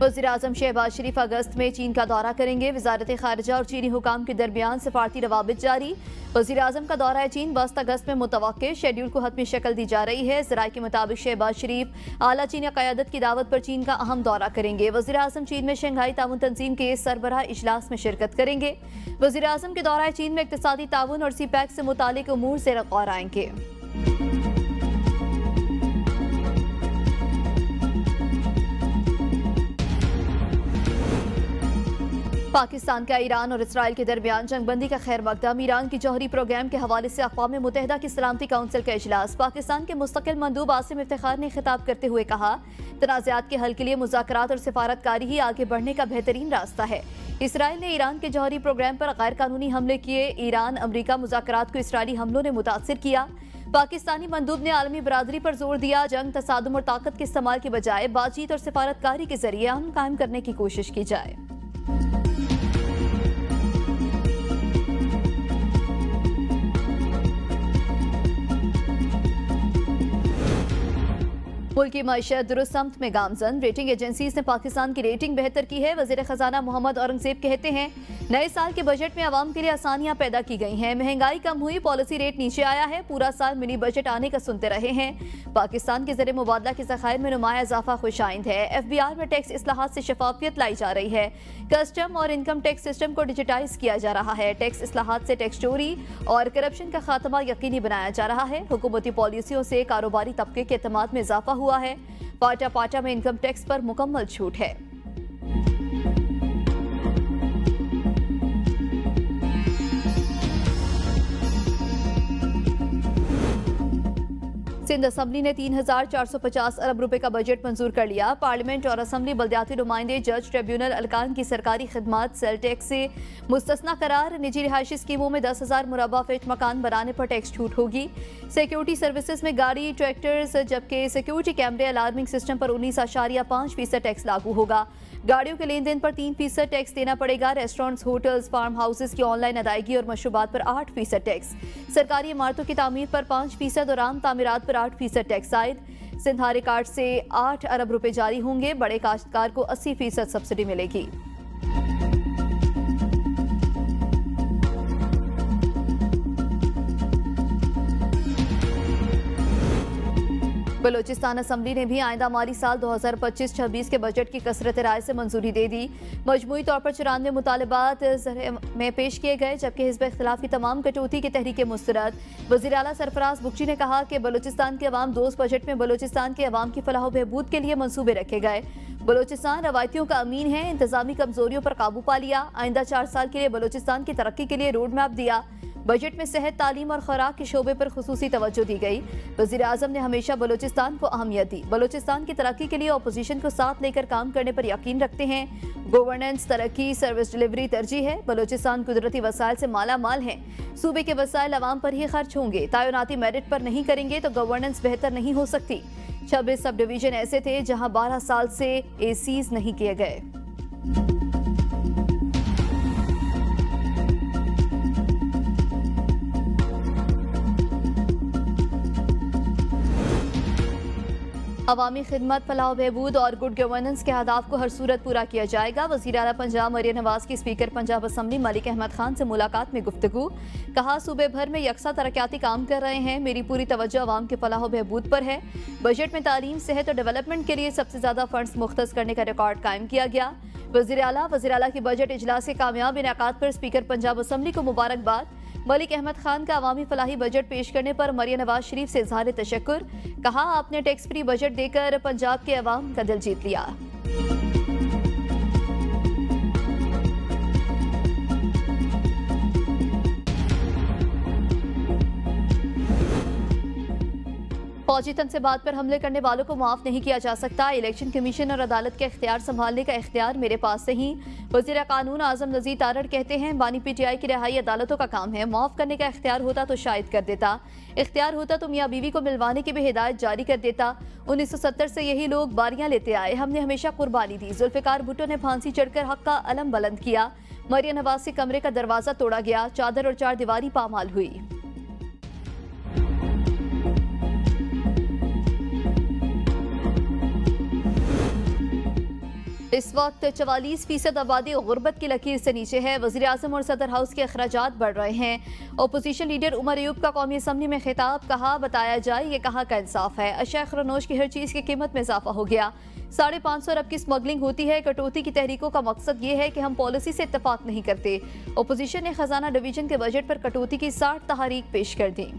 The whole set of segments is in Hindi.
वज़ीर-ए-आज़म शहबाज शरीफ अगस्त में चीन का दौरा करेंगे। वज़ारत खारिजा और चीनी हुकाम के दरमियान सिफारती रवाबित जारी। वज़ीर-ए-आज़म का दौरा चीन 22 अगस्त में मुतवक्के, शेड्यूल को हतमी शक्ल दी जा रही है। ज़राए के मुताबिक शहबाज शरीफ आला चीनी क़यादत की दावत पर चीन का अहम दौरा करेंगे। वज़ीर-ए-आज़म चीन में शंघाई ताउन तंजीम के सरबराह इजलास में शिरकत करेंगे। वज़ीर-ए-आज़म के दौरा चीन में इक़्तिसादी ताउन और सीपैक से मुतालिक उमूर ज़ेर गौर आएंगे। पाकिस्तान का ईरान और इसराइल के दरमियान जंगबंदी का खैर मकदम। ईरान की जौहरी प्रोग्राम के हवाले से अक़वाम मुत्तहिदा की सलामती काउंसिल का इजलास। पाकिस्तान के मुस्तकिल मंदूब आसिम इफ्तिखार ने खिताब करते हुए कहा, तनाज़ात के हल के लिए मुज़ाकरात और सिफारतकारी ही आगे बढ़ने का बेहतरीन रास्ता है। इसराइल ने ईरान के जौहरी प्रोग्राम पर गैर कानूनी हमले किए। ईरान अमरीका मुज़ाकरात को इसराइली हमलों ने मुतासिर किया। पाकिस्तानी मंदूब ने आलमी बरादरी पर जोर दिया, जंग, तसादुम और ताकत के इस्तेमाल के बजाय बातचीत और सिफारतकारी के जरिए अमन कायम करने की कोशिश की जाए। मुल्क की मईशत दुरुस्त सम्त में गामजन। रेटिंग एजेंसीज ने पाकिस्तान की रेटिंग बेहतर की है। वज़ीर खजाना मोहम्मद औरंगजेब कहते हैं, नए साल के बजट में आवाम के लिए आसानियां पैदा की गई हैं। महंगाई कम हुई, पॉलिसी रेट नीचे आया है। पूरा साल मिनी बजट आने का सुनते रहे हैं। पाकिस्तान के ज़रिए मुबादला के ज़खायर में नुमाया इजाफा खुशाइंद है। FBR में टैक्स इस्लाहात से शफाफियत लाई जा रही है। कस्टम और इनकम टैक्स सिस्टम को डिजिटाइज किया जा रहा है। टैक्स इस्लाहात से टैक्स चोरी और करप्शन का खात्मा यकीनी बनाया जा रहा है। हुकूमती पॉलिसियों से कारोबारी तबके के एतमाद में इजाफा हुआ है। पाटा पाटा में इनकम टैक्स पर मुकम्मल छूट है। सिंध असम्बली ने 3,450 अरब रुपए का बजट मंजूर कर लिया। पार्लियामेंट और असम्बली बल्दियाती नुमाइंदे, जज, ट्रिब्यूनल, अरकान की सरकारी खिदमात सेल टैक्स से मुस्तस्ना करार। निजी रिहायशी स्कीमों में 10,000 मुरबा फीट मकान बनाने पर टैक्स छूट होगी। सिक्योरिटी सर्विसेज में गाड़ी, ट्रैक्टर्स, जबकि सिक्योरिटी कैमरे, अलार्मिंग सिस्टम पर 19.5% टैक्स लागू होगा। गाड़ियों के लेन देन पर 3% टैक्स देना पड़ेगा। रेस्टोरेंट्स, होटल्स, फार्म हाउसेज की ऑनलाइन अदायगी और मशरूबात पर 8% टैक्स। सरकारी इमारतों की तामीर पर 5% और आम तामीरात पर 8% टैक्स आयद। सिंधारे कार्ड से 8 अरब रुपए जारी होंगे। बड़े काश्तकार को 80% सब्सिडी मिलेगी। बलोचिस्तान असम्बली ने भी आइंदा माली साल 2025-26 के बजट की कसरत राय से मंजूरी दे दी। मजमूई तौर पर 94 मुतालबात में पेश किए गए, जबकि हिज़्ब इख्तिलाफ की तमाम कटौती की तहरीकें मुस्तरद। वज़ीर आला सरफराज बुख्ची ने कहा कि बलोचिस्तान के अवाम दोस्त बजट में बलोचिस्तान के अवाम की फलाह बहबूद के लिए मंसूबे रखे गए। बलोचिस्तान रवायतियों का अमीन है, इंतजामी कमजोरियों पर काबू पा लिया। आइंदा 4 साल के लिए बलोचिस्तान की तरक्की के लिए रोड मैप दिया। बजट में सेहत, तालीम और खुराक के शोबे पर खुसूसी तवज्जो दी गई। वज़ीर आज़म ने हमेशा बलोचिस्तान को अहमियत दी। बलोचिस्तान की तरक्की के लिए अपोजिशन को साथ लेकर काम करने पर यकीन रखते हैं। गवर्नेंस, तरक्की, सर्विस डिलीवरी तरजीह है। बलोचिस्तान कुदरती वसाइल से माला माल है। सूबे के वसाइल अवाम पर ही खर्च होंगे। तयनाती मेरिट पर नहीं करेंगे तो गवर्नेंस बेहतर नहीं हो सकती। 26 सब डिवीजन ऐसे थे जहाँ 12 साल से ACs नहीं किए गए। अवामी खिदमत, फलाह बहबूद और गुड गवर्नेंस के अहदाफ को हर सूरत पूरा किया जाएगा। वज़ीर आला पंजाब मरियम नवाज की स्पीकर पंजाब असम्बली मलिक अहमद खान से मुलाकात में गुफ्तगू। कहा, सूबे भर में यकसा तरक्याती काम कर रहे हैं। मेरी पूरी तवज्जो अवाम के फलाह बहबूद पर है। बजट में तालीम, सेहत और डेवलपमेंट के लिए सबसे ज्यादा फंड्स मुख्तस करने का रिकॉर्ड कायम किया गया। वज़ीर आला की बजट इजलास के कामयाब इनेकाद पर स्पीकर पंजाब असम्बली को मुबारकबाद। मलिक अहमद खान का अवामी फलाही बजट पेश करने पर मरियम नवाज शरीफ से इजहार तशक्कुर। कहा, आपने टैक्स फ्री बजट देकर पंजाब के अवाम का दिल जीत लिया। फौजी तनसीबात पर हमले करने वालों को माफ नहीं किया जा सकता। इलेक्शन कमीशन और अदालत के इख्तियार संभालने का इख्तियार मेरे पास नहीं। वज़ीर कानून आज़म नज़ीर तारड़ कहते हैं, बानी PTI की रिहाई अदालतों का काम है। माफ करने का इख्तियार होता तो शायद कर देता। इख्तियार होता तो मियाँ बीवी को मिलवाने की भी हिदायत जारी कर देता। 1970 से यही लोग बारियां लेते आए। हमने हमेशा कुर्बानी दी। जुल्फ़िकार भुट्टो ने फांसी चढ़कर हक का अलम बुलंद किया। मरियम नवाज के कमरे का दरवाजा तोड़ा गया। चादर और 4 दीवारी पामाल हुई। इस वक्त 44% आबादी गुर्बत की लकीर से नीचे है। वज़ीर आज़म और सदर हाउस के अखराजात बढ़ रहे हैं। अपोजिशन लीडर उमर अयूब का कौमी असम्बली में खिताब, कहा बताया जाए ये कहाँ का इंसाफ है। अशिया खरनोश की हर चीज़ की कीमत में इजाफा हो गया। 550 अरब की स्मगलिंग होती है। कटौती की तहरीकों का मकसद ये है कि हम पॉलिसी से इत्तफाक नहीं करते। अपोजिशन ने खजाना डिवीजन के बजट पर कटौती की 60 तहरीक पेश कर दी।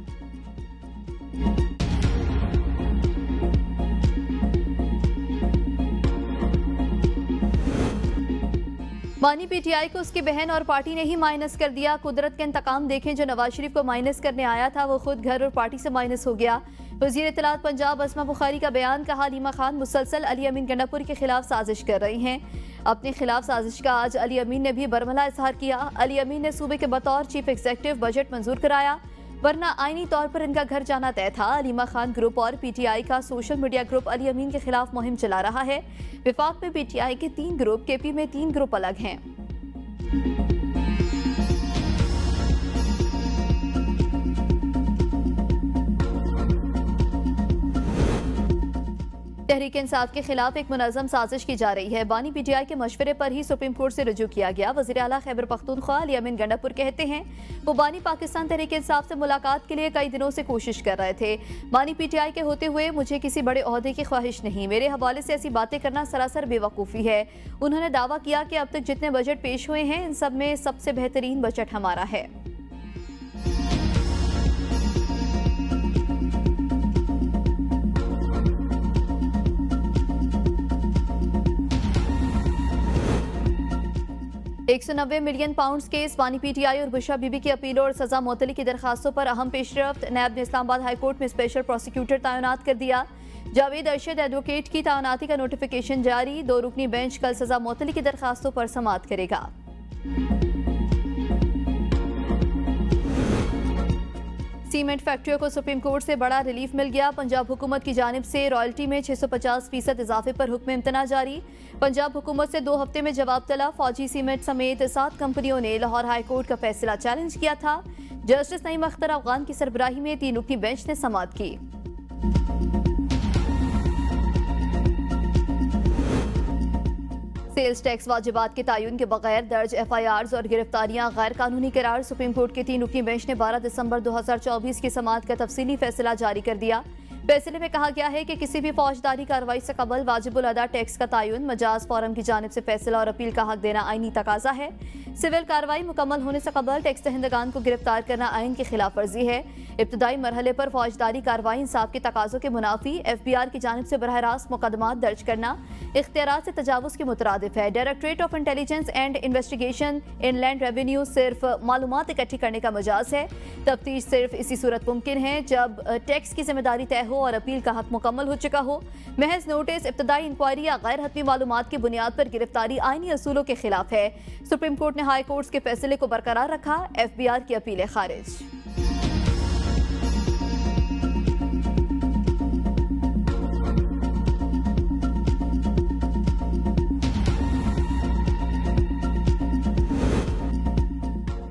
बानी पीटीआई को उसकी बहन और पार्टी ने ही माइनस कर दिया। कुदरत के इंतकाम देखें, जो नवाज शरीफ को माइनस करने आया था वो खुद घर और पार्टी से माइनस हो गया। वज़ीर इत्तलात पंजाब अस्मा बुखारी का बयान, कहा हलीमा खान मुसलसल अली अमीन गंडापुर के खिलाफ साजिश कर रही हैं। अपने खिलाफ साजिश का आज अली अमीन ने भी बरमला इजहार किया। अली अमीन ने सूबे के बतौर चीफ एग्जीक्यूटिव बजट मंजूर कराया, वरना आईनी तौर पर इनका घर जाना तय था। हलीमा खान ग्रुप और पीटीआई का सोशल मीडिया ग्रुप अली अमीन के खिलाफ मुहिम चला रहा है। विफाक में पीटीआई के 3 ग्रुप, केपी में 3 ग्रुप अलग हैं। तहरीक इंसाफ के खिलाफ एक मुनज़्ज़म साजिश की जा रही है। बानी पीटीआई के मशवरे पर ही सुप्रीम कोर्ट से रुजू किया गया। वज़ीर आला खैबर पख्तूनख्वा अली अमीन गंडापुर कहते हैं वो बानी पाकिस्तान तहरीक इंसाफ से मुलाकात के लिए कई दिनों से कोशिश कर रहे थे। बानी पीटीआई के होते हुए मुझे किसी बड़े ओहदे की ख्वाहिश नहीं। मेरे हवाले से ऐसी बातें करना सरासर बेवकूफ़ी है। उन्होंने दावा किया कि अब तक जितने बजट पेश हुए हैं इन सब में सबसे बेहतरीन बजट हमारा है। £190 मिलियन केस, बानी पीटीआई और बुशरा बीबी की अपीलों और सजा मुअत्तली की दरखास्तों पर अहम पेशरफ्त। नैब ने इस्लामाबाद हाई कोर्ट में स्पेशल प्रोसिक्यूटर तैनात कर दिया। जावेद अरशद एडवोकेट की तैनाती का नोटिफिकेशन जारी। 2 रुकनी बेंच कल सजा मुअत्तली की दरखास्तों पर समाअत करेगा। सीमेंट फैक्ट्रियों को सुप्रीम कोर्ट से बड़ा रिलीफ मिल गया। पंजाब हुकूमत की जानिब से रॉयल्टी में 650% इजाफे पर हुक्म इम्तना जारी। पंजाब हुकूमत से 2 हफ्ते में जवाब तलब। फौजी सीमेंट समेत 7 कंपनियों ने लाहौर हाई कोर्ट का फैसला चैलेंज किया था। जस्टिस नईम अख्तर अफगान की सरबराही में 3 रुकनी बेंच ने समाअत की। सेल्स टैक्स वाजिबात के तयन के बगैर दर्ज FIRs और गिरफ्तारियां गैर कानूनी करार। सुप्रीम कोर्ट के 3 रुकनी बेंच ने 12 दिसंबर 2024 की समाअत का तफसीली फैसला जारी कर दिया। फैसले में कहा गया है कि किसी भी फौजदारी कार्रवाई से कबल वाजिबुल अदा टैक्स का तयन मजाज फोरम की जानिब से फैसला और अपील का हक देना आईनी तकाजा है। सिविल कार्रवाई मुकम्मल होने से कबल टैक्स दहिंदगान को गिरफ्तार करना आइन की खिलाफ वर्जी है। इब्तदाई मरहले पर फौजदारी कार्रवाई इंसाफ के तकाजों के मुनाफी। FBR की जानिब से बरह रास्त मुकदमात दर्ज करना इख्तियारात से तजावुज के मुतरादिफ है। Directorate of intelligence and investigation inland revenue सिर्फ मालूमात इकट्ठी करने का मजाज है। तफ्तीश सिर्फ इसी सूरत मुमकिन है जब टैक्स की जिम्मेदारी तय हो और अपील का हक मुकम्मल हो चुका हो। महज नोटिस, इब्तदाई इंक्वायरी या गैर हतमी मालूमात की बुनियाद पर गिरफ्तारी आईनी असूलों के खिलाफ है। सुप्रीम कोर्ट ने हाई कोर्ट के फैसले को बरकरार रखा। FBR की अपीलें खारिज।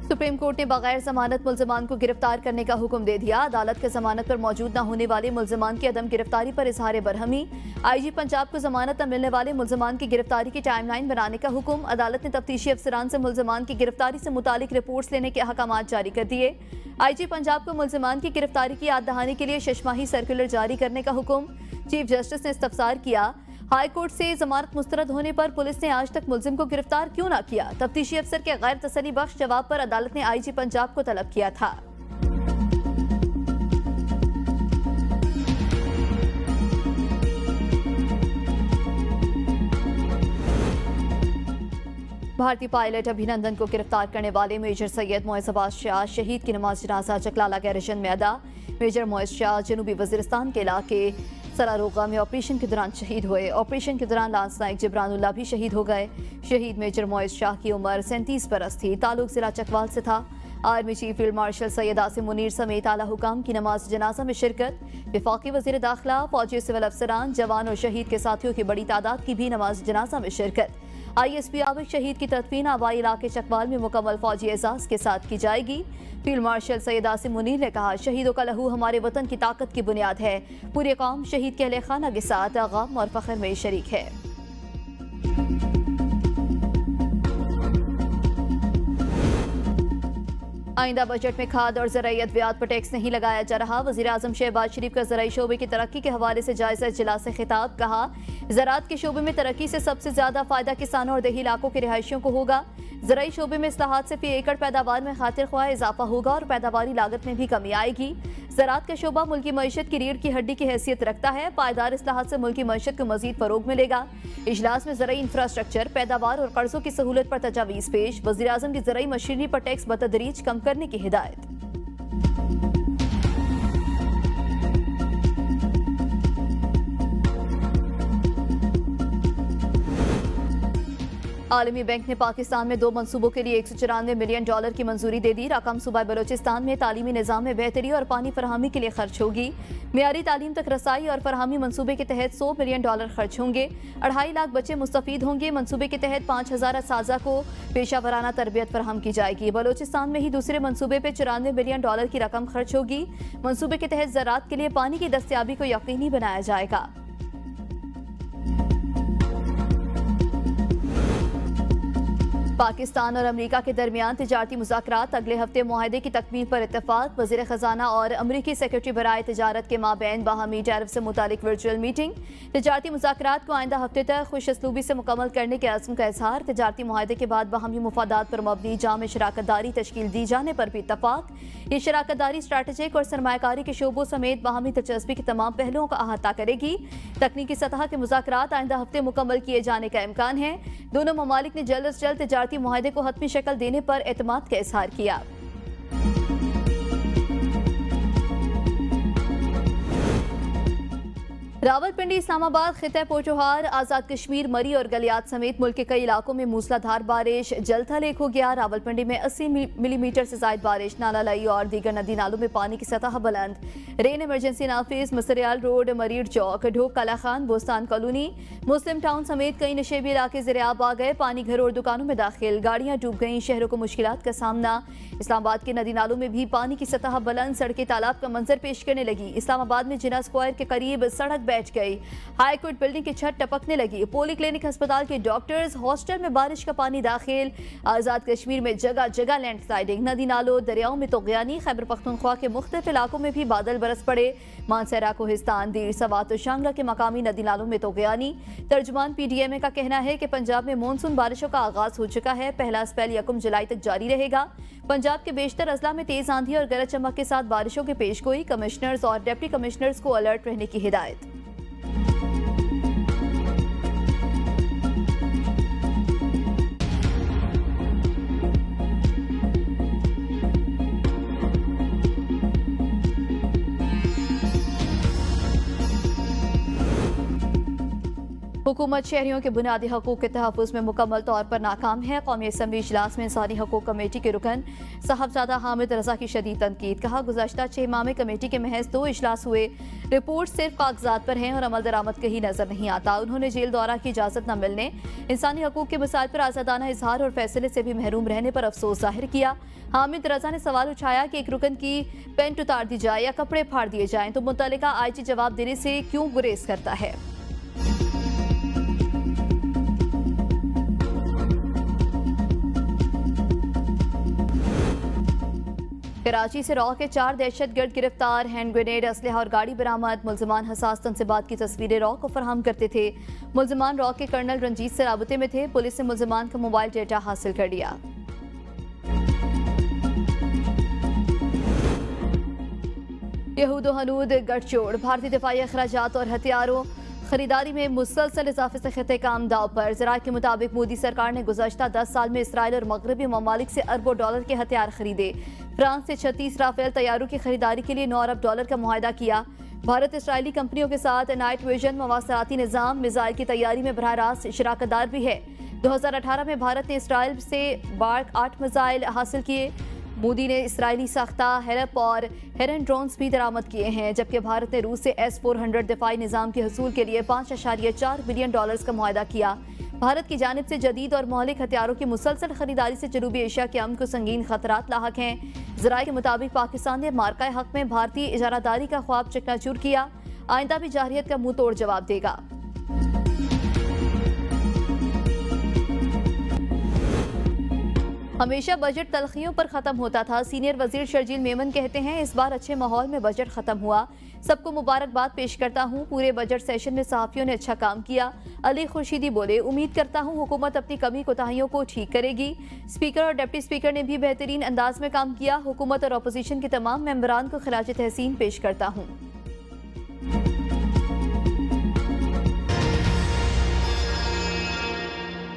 सुप्रीम कोर्ट ने बगैर जमानत मुल्ज़िमान को गिरफ्तार करने का हुक्म दे दिया। अदालत के जमानत पर मौजूद न होने वाले मुल्ज़िमान की अदम गिरफ्तारी पर इजहार बरहमी। IG पंजाब को जमानत न मिलने वाले मुल्ज़िमान की गिरफ्तारी की टाइमलाइन बनाने का हुक्म। अदालत ने तफ्तीशी अफसरान से मुल्ज़िमान की गिरफ्तारी से मुतालिक रिपोर्ट्स लेने के अहकामात जारी कर दिए। IG पंजाब को मुल्ज़िमान की गिरफ्तारी की याद दहानी के लिए शशमाही सर्कुलर जारी करने का हुक्म। चीफ जस्टिस ने इस्तफसार किया, हाई कोर्ट से जमानत मुस्तरद होने पर पुलिस ने आज तक मुल्जिम को गिरफ्तार क्यों ना किया। तफ्तीशी अफसर के गैर तसल्ली बख्श जवाब पर अदालत ने IG पंजाब को तलब किया था। भारतीय पायलट अभिनंदन को गिरफ्तार करने वाले मेजर सैयद मोइज़ अब्बास शाह शहीद की नमाज जनाजा चकलाला गैरिजन में अदा। मेजर मोइज़ शाह जनूबी वज़ीरिस्तान के इलाके सरारोगा में ऑपरेशन के दौरान शहीद हुए। ऑपरेशन के दौरान लांस नाइक जिब्रानुल्लाह भी शहीद हो गए। शहीद मेजर मोइज़ शाह की उम्र 37 बरस थी। ताल्लुक जिला चकवाल से था। Army chief field marshal Syed Asim Munir समेत आला हुकाम की नमाज जनाजा में शिरकत। वफाकी वज़ीर दाखिला, फौजी सिविल अफसरान, जवान और शहीद के साथियों की बड़ी तादाद की भी नमाज जनाजा में शिरकत। ISP आबिद शहीद की तदफीन आबाई इलाके चकवाल में मुकम्मल फौजी एजाज के साथ की जाएगी। फील्ड मार्शल सैयद आसिम मुनीर ने कहा, शहीदों का लहू हमारे वतन की ताकत की बुनियाद है। पूरी कौम शहीद के अहले खाना के साथ गम और फख्र में शरीक है। आइंदा बजट में खाद और ज़राई अद्वियात पर टैक्स नहीं लगाया जा रहा। वज़ीर-ए-आज़म शहबाज शरीफ का ज़राई शोबे की तरक्की के हवाले से जायज़ा इजलास से खिताब। कहा, ज़राअत के शोबे में तरक्की से सबसे ज़्यादा फ़ायदा किसानों और देही इलाकों के रिहायशियों को होगा। ज़राई शोबे में इस्लाहात से फी एकड़ पैदावार में खातिर ख्वाह इजाफा होगा और पैदावारी लागत में भी कमी आएगी। ज़राअत का शोबा मुल्की मईशत की रीढ़ की हड्डी की हैसियत रखता है। पायदार इस्लाहात से मुल्की मईशत को मजीद फरोग मिलेगा। इजलास में ज़राई इंफ्रास्ट्रक्चर, पैदावार और कर्जों की सहूलत पर तजावीज़ पेश। वज़ीर-ए-आज़म की ज़राई मशीनरी पर टैक्स बतदरीज कम करने की हिदायत। आलमी बैंक ने पाकिस्तान में 2 मंसूबों के लिए $194 मिलियन की मंजूरी दे दी। रकम सूबा बलोचिस्तान में तालीमी निज़ाम में बेहतरी और पानी फराहमी के लिए खर्च होगी। मियारी तालीम तक रसाई और फराहमी मंसूबे के तहत $100 मिलियन खर्च होंगे। 2.5 लाख बच्चे मुस्तफीद होंगे। मंसूबे के तहत 5,000 असातिज़ा को पेशा वराना तरबियत फराहम की जाएगी। बलोचिस्तान में ही दूसरे मंसूबे पर $94 मिलियन की रकम खर्च होगी। मंसूबे के तहत ज़राअत के लिए पानी की दस्तयाबी को यकीनी बनाया जाएगा। पाकिस्तान और अमेरिका के दरमियान तिजारती मुज़ाकरात, अगले हफ्ते मुआहदे की तकमील पर इत्तफाक। वज़ीर ख़जाना और अमरीकी सेक्रेटरी बराए तिजारत के माबैन बाहमी टैरिफ से मुतालिक वर्चुअल मीटिंग। तिजारती मुज़ाकरात को आइंदा हफ्ते तक खुश असलूबी से मुकम्मल करने के अज़्म का इजहार। तिजारती मुआहदे के बाद बाहमी मुफादात पर मबनी जाम शराकतदारी तश्कील दी जाने पर भी इत्तफाक। ये शराकतदारी स्ट्रैटेजिक और सरमायाकारी के शोबों समेत बाहमी दिलचस्पी के तमाम पहलुओं का अहाता करेगी। तकनीकी सतह के मुज़ाकरात आइंदा हफ्ते मुकम्मल किए जाने का इम्कान है। दोनों ममालिक ने जल्द अज जल्द तिजारती मुआहदे को हतमी शक्ल देने पर एतमाद का इजहार किया। रावलपिंडी, इस्लामाबाद, खिते पोचोहार, आज़ाद कश्मीर, मरी और गलियात समेत मुल्क के कई इलाकों में मूसलाधार बारिश। जल थल एक हो गया। रावलपिंडी में 80 मिलीमीटर से ज्यादा बारिश। नाला लाई और दीगर नदी नालों में पानी की सतह बुलंद। रेन इमरजेंसी नाफिज, मसरियाल रोड, मरीड चौक, ढोक कला खान, बोस्तान कॉलोनी, मुस्लिम टाउन समेत कई नशेबी इलाके ज़ेर-ए-आब आ गए। पानी घरों और दुकानों में दाखिल। गाड़ियां डूब गईं। शहरों को मुश्किलात का सामना। इस्लामाबाद के नदी नालों में भी पानी की सतह बुलंद। सड़कें तालाब का मंजर पेश करने लगी। इस्लामाबाद में जिना स्क्वायर के करीब सड़क बैठ गई। हाई कोर्ट बिल्डिंग की छत टपकने लगी। पोली क्लिनिक अस्पताल के डॉक्टर्स, हॉस्टल में बारिश का पानी दाखिल। आज़ाद कश्मीर में जगह जगह लैंडस्लाइडिंग। नदी नालों दरियाओं में तोग़यानी। खैबर पख्तूनख्वा के मुख्तलिफ इलाकों में भी बादल बरस पड़े। मानसरा, कोहिस्तान, दीर, सवात और शांगला के मकामी नदी नालों में तोग़यानी। तर्जुमान PDMA का कहना है कि पंजाब में मानसून बारिशों का आगाज हो चुका है। पहला स्पेल 1 जुलाई तक जारी रहेगा। पंजाब के बेशतर अजला में तेज आंधी और गरज चमक के साथ बारिशों की पेशगोई। कमिश्नर्स और डिप्टी कमिश्नर्स को अलर्ट रहने की हिदायत। हुकूमत शहरियों के बुनियादी हकूक़ के तहफ़्फ़ुज़ में मुकम्मल तौर पर नाकाम है। कौमी असम्बली इजलास में इंसानी हकूक़ कमेटी के रुकन साहबजादा हामिद रज़ा की शदीद तनकीद। कहा, गुज़श्ता 6 माह में कमेटी के महज 2 इजलास हुए। रिपोर्ट सिर्फ कागजात पर हैं और अमल दरामद कहीं नजर नहीं आता। उन्होंने जेल दौरा की इजाज़त न मिलने, इंसानी हकूक़ के मसाइल पर आज़ादाना इजहार और फैसले से भी महरूम रहने पर अफसोस जाहिर किया। हामिद रज़ा ने सवाल उठाया कि एक रुकन की पेंट उतार दी जाए या कपड़े फाड़ दिए जाएं तो मुतल्लिका IG जवाब देने से क्यों गुरेज करता है। कराची से रॉ के 4 दहशतगर्द गिरफ्तार। हैंड ग्रेनेड, असलहा और गाड़ी बरामद। मुल्जिमान हसास तंसीबात की तस्वीरें रॉ को फराहम करते थे। मुल्जिमान रॉ के कर्नल रंजीत से राबते में थे। पुलिस ने मुल्जिमान का मोबाइल डेटा हासिल कर लिया। यहूद हनूद गठजोड़। भारतीय दिफाई अखराजात और हथियारों खरीदारी में मुसलसल इजाफे से खिते काम दाव पर। ज़राए के मुताबिक मोदी सरकार ने गुज़श्ता 10 साल में इसराइल और मगरबी ममालिक से अरबों डॉलर के हथियार खरीदे। फ्रांस से 36 राफेल तैयारों की खरीदारी के लिए $9 अरब का मुआहदा किया। भारत इसराइली कंपनियों के साथ नाइट विजन, मवासलाती निज़ाम, मिसाइल की तैयारी में बराह रास्त शराकतदार भी है। 2018 में भारत ने इसराइल से बार्क 8 मिसाइल हासिल किए। मोदी ने इसराइली साख्ता हेरप और हेरन ड्रोन्स भी दरामद किए हैं, जबकि भारत ने रूस से S-400 दिफाई निज़ाम के हसूल के लिए $5.4 बिलियन का मुआहदा किया। भारत की जानिब से जदीद और मौलिक हथियारों की मुसलसल खरीदारी से जनूबी एशिया के अमन को संगीन खतरात लाहक हैं। ज़राए के मुताबिक पाकिस्तान ने मार्का हक में भारतीय इजारादारी का ख्वाब चकनाचूर किया। आइंदा भी जारहियत का मुंह तोड़ जवाब देगा। हमेशा बजट तलखियों पर खत्म होता था। सीनियर वजीर शर्जील मेमन कहते हैं, इस बार अच्छे माहौल में बजट खत्म हुआ। सबको मुबारकबाद पेश करता हूँ। पूरे बजट सेशन में सहाफियों ने अच्छा काम किया। अली खुर्शीदी बोले, उम्मीद करता हूँ हुकूमत अपनी कमी कोताहियों को ठीक करेगी। स्पीकर और डिप्टी स्पीकर ने भी बेहतरीन अंदाज में काम किया। हुकूमत और अपोजिशन के तमाम मेंबरान को खिराज तहसीन पेश करता हूँ।